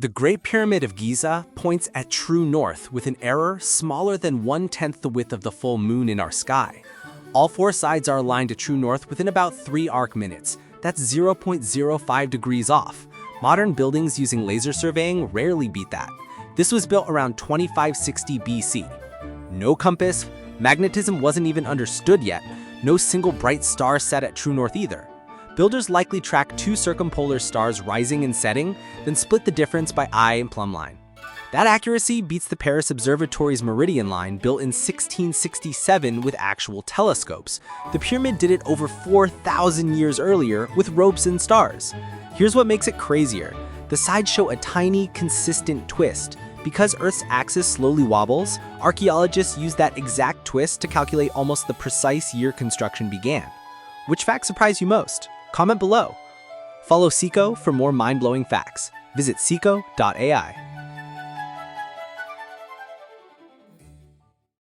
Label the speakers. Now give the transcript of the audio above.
Speaker 1: The Great Pyramid of Giza points at true north with an error smaller than 1/10 the width of the full moon in our sky. All four sides are aligned to true north within about 3 arc minutes. That's 0.05 degrees off. Modern buildings using laser surveying rarely beat that. This was built around 2560 BC. No compass, magnetism wasn't even understood yet, no single bright star set at true north either. Builders likely tracked 2 circumpolar stars rising and setting, then split the difference by eye and plumb line. That accuracy beats the Paris Observatory's meridian line built in 1667 with actual telescopes. The pyramid did it over 4,000 years earlier with ropes and stars. Here's what makes it crazier. The sides show a tiny, consistent twist. Because Earth's axis slowly wobbles, archaeologists use that exact twist to calculate almost the precise year construction began. Which fact surprised you most? Comment below. Follow Sikho for more mind-blowing facts. Visit Sikho.ai.